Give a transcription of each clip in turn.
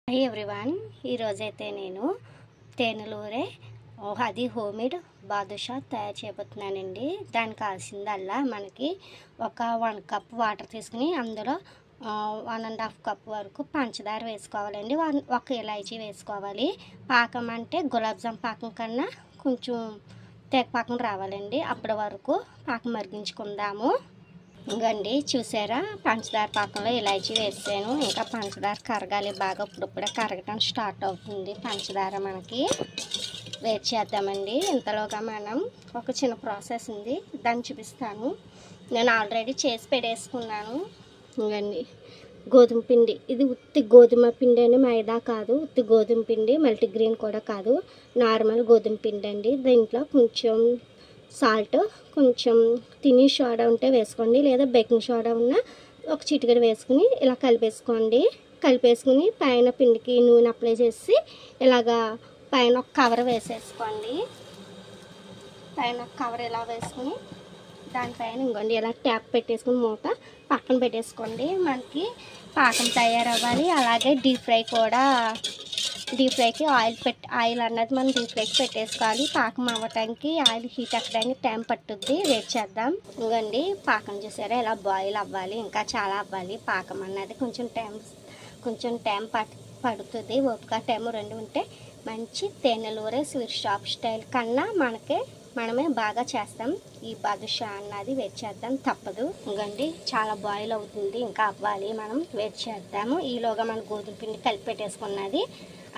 Hi everyone, ఈరోజైతే నేను తేనెలూరే అది హోమ్మేడ్ బాదుషా తయారు చేయబోతున్నానండి. దానికి కావాల్సిందల్లా మనకి ఒక 1 కప్ వాటర్ తీసుకుని అందులో 1.5 కప్ వరకు పంచదార వేసుకోవాలండి. ఒక ఇలాచీ వేసుకోవాలి. పాకం అంటే గులాబ్ జామ్ పాకం కన్నా కొంచెం తేగ పాకం రావాలండి. అప్పటి వరకు పాకం మరిగించుకుందాము. ఇంకండి చూసారా, పంచదార పాకంలో ఇలాచీ వేసాను. ఇంకా పంచదార కరగాలి బాగా. ఇప్పుడిప్పుడే కరగటం స్టార్ట్ అవుతుంది పంచదార. మనకి వేడి చేద్దామండి. ఇంతలోగా మనం ఒక చిన్న ప్రాసెస్ ఉంది, దాన్ని చూపిస్తాను. నేను ఆల్రెడీ చేసి పెట్టేసుకున్నాను. ఇంకండి గోధుమ పిండి, ఇది ఉత్తి గోధుమ పిండి అండి, మైదా కాదు. ఉత్తి గోధుమ పిండి, మల్టీగ్రెయిన్ కూడా కాదు, నార్మల్ గోధుమ పిండి అండి. దీంట్లో కొంచెం సాల్ట్, కొంచెం తిని సోడా ఉంటే వేసుకోండి, లేదా బేకింగ్ సోడా ఉన్న ఒక చిటికెడు వేసుకుని ఇలా కలిపేసుకోండి. కలిపేసుకుని పైన పిండికి నూనె అప్లై చేసి ఇలాగా పైన ఒక కవర్ వేసేసుకోండి. పైన ఒక కవర్ ఇలా వేసుకుని దానిపైన ఇంకోండి ఇలా ట్యాప్ పెట్టేసుకుని మూత పక్కన పెట్టేసుకోండి. మనకి పాకం తయారవ్వాలి. అలాగే డీప్ ఫ్రైకి ఆయిల్ అన్నది మనం డీప్ ఫ్రైకి పెట్టేసుకోవాలి. పాకం అవ్వటానికి ఆయిల్ హీట్ ఎక్కడానికి టైం పట్టుద్ది. వెయిట్ చేద్దాం. ఇంకండి పాకం చూసారా, ఇలా బాయిల్ అవ్వాలి, ఇంకా చాలా అవ్వాలి. పాకం అన్నది కొంచెం టైం పడుతుంది. ఓపిక టైం రెండు ఉంటే మంచి తేనెలూరే స్వీట్ షాప్ స్టైల్ కన్నా మనమే బాగా చేస్తాం. ఈ బాదుషా అన్నది వెయిట్ చేద్దాం, తప్పదు. ఇంకండి చాలా బాయిల్ అవుతుంది, ఇంకా అవ్వాలి. మనం వెయిట్ చేద్దాము. ఈలోగా మన గోధుమ పిండి కలిపి పెట్టేసుకున్నది,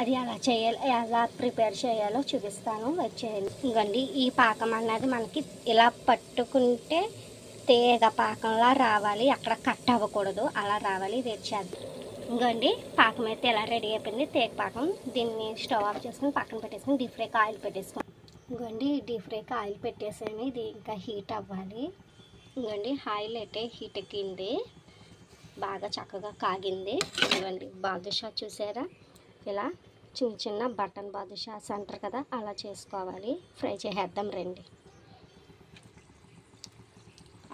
అది ఎలా ప్రిపేర్ చేయాలో చూపిస్తాను. వెయిట్ చేయండి. ఇంకండి ఈ పాకం అన్నది మనకి ఇలా పట్టుకుంటే తేగ పాకంలా రావాలి, అక్కడ కట్ అవ్వకూడదు, అలా రావాలి. వెయిట్ చేద్దాం. ఇంకండి పాకం అయితే ఎలా రెడీ అయిపోయింది, తేగ పాకం. దీన్ని స్టవ్ ఆఫ్ చేసుకుని పక్కన పెట్టేసుకుని డీప్ ఫ్రైకి ఆయిల్ పెట్టేసుకోండి. ఇంకండి డీప్ ఫ్రైకి ఆయిల్ పెట్టేసాను, ఇది ఇంకా హీట్ అవ్వాలి. ఇంకండి ఆయిల్ అయితే హీట్ ఎక్కింది, బాగా చక్కగా కాగింది. ఇవ్వండి బాదుషా చూసారా, ఇలా చిన్న చిన్న బటన్ బాదుషాస్ అంటారు కదా, అలా చేసుకోవాలి. ఫ్రై చేసేద్దాం రండి.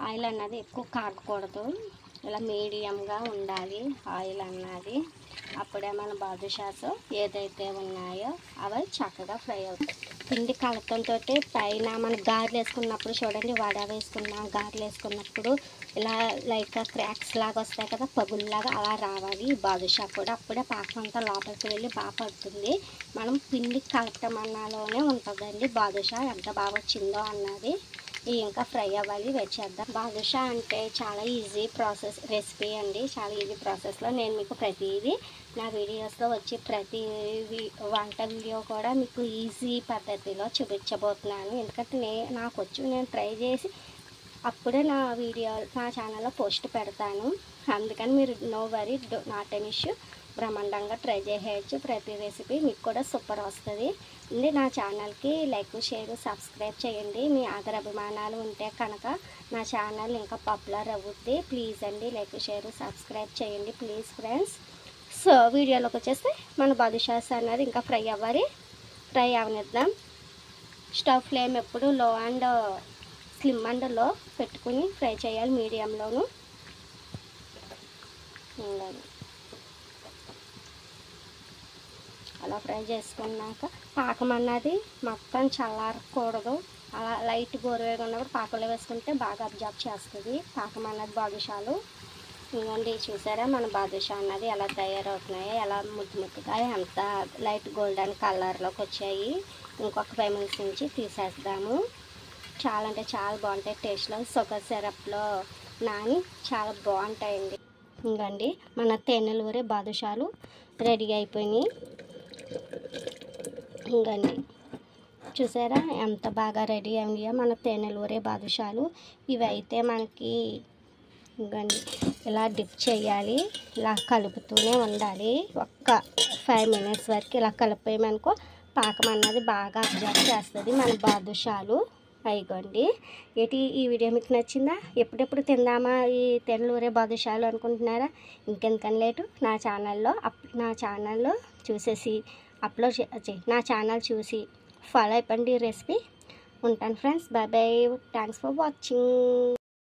ఆయిల్ అన్నది ఎక్కువ కాగకూడదు, ఇలా మీడియంగా ఉండాలి ఆయిల్ అన్నది. అప్పుడే మన బాదుషాస్ ఏదైతే ఉన్నాయో అవి చక్కగా ఫ్రై అవుతాయి. పిండి కలతంతో పైన మనం గారెలు వేసుకున్నప్పుడు చూడండి, వడ వేసుకున్నా గారెలు వేసుకున్నప్పుడు ఇలా లైట్గా క్రాక్స్ లాగా వస్తాయి కదా, పగుల్లాగా, అలా రావాలి ఈ బాదుషా కూడా. అప్పుడే పాకం అంతా లోపలికి వెళ్ళి బాగా పడుతుంది. మనం పిండి కలపటం అన్నలోనే ఉంటుందండి బాదుషా ఎంత బాగా వచ్చిందో అన్నది. ఇంకా ఫ్రై అవ్వాలి. వెయిట్ చేద్దాం. బాదుషా అంటే చాలా ఈజీ రెసిపీ అండి. చాలా ఈజీ ప్రాసెస్లో నేను మీకు ప్రతిదీ నా వీడియోస్లో వచ్చి ప్రతి వంట వీడియో కూడా మీకు ఈజీ పద్ధతిలో చూపించబోతున్నాను. ఎందుకంటే నాకు వచ్చి నేను ట్రై చేసి అప్పుడే నా ఛానల్లో పోస్ట్ పెడతాను. అందుకని మీరు no worry, not an issue, బ్రహ్మాండంగా ట్రై చేయవచ్చు. ప్రతి రెసిపీ మీకు కూడా సూపర్ వస్తుంది. నా ఛానల్కి లైక్, షేర్, సబ్స్క్రైబ్ చేయండి. మీ ఆదరాభిమానాలు ఉంటే కనుక నా ఛానల్ ఇంకా పాపులర్ అవుద్ది. ప్లీజ్ అండి, లైక్, షేర్, సబ్స్క్రైబ్ చేయండి ప్లీజ్ ఫ్రెండ్స్. సో వీడియోలోకి వచ్చేస్తే మన బాదుషాస్ అన్నది ఇంకా ఫ్రై అవ్వాలి. ఫ్రై అవనిద్దాం. స్టవ్ ఫ్లేమ్ ఎప్పుడు లో అండ్ స్లిమ్ అండ్ లో పెట్టుకుని ఫ్రై చేయాలి, మీడియంలోను. అలా ఫ్రై చేసుకున్నాక పాకం అన్నది మొత్తం చల్లారకూడదు, అలా లైట్ గోరువేగా ఉన్నప్పుడు పాకంలో వేసుకుంటే బాగా అబ్జర్వ్ చేస్తుంది పాకం అన్నది బాదుషాలు. ఇంకోండి చూసారా, మన బాదుషా అన్నది ఎలా తయారవుతున్నాయి, ఎలా ముద్దుగా ఎంత లైట్ గోల్డెన్ కలర్లోకి వచ్చాయి. ఇంకొక 5 మినిట్స్ నుంచి తీసేద్దాము. చాలా అంటే చాలా బాగుంటాయి టేస్ట్లో. షుగర్ సిరప్లో నాని చాలా బాగుంటాయండి. ఇంకండి మన తేనెలూరే బాదుషాలు రెడీ అయిపోయినాయి. ఇంకండి చూసారా ఎంత బాగా రెడీ అయ్యాయో మన తేనెలూరే బాదుషాలు. ఇవి అయితే మనకి ఇంకండి ఇలా డిప్ చేయాలి, ఇలా కలుపుతూనే ఉండాలి. ఒక్క 5 మినిట్స్ వరకు ఇలా కలిపేయమనుకో పాకం అన్నది బాగా అబ్జర్వ్ చేస్తుంది మన బాదుషాలు. అయిగోండి ఈ వీడియో మీకు నచ్చిందా? ఎప్పుడెప్పుడు తిందామా ఈ తేనెలూరే బాదుషాలు అనుకుంటున్నారా? ఇంకెందుకని లేటు, నా ఛానల్లో చూసేసి నా ఛానల్ చూసి ఫాలో అయిపోండి రెసిపీ. ఉంటాను friends, bye bye, thanks for watching.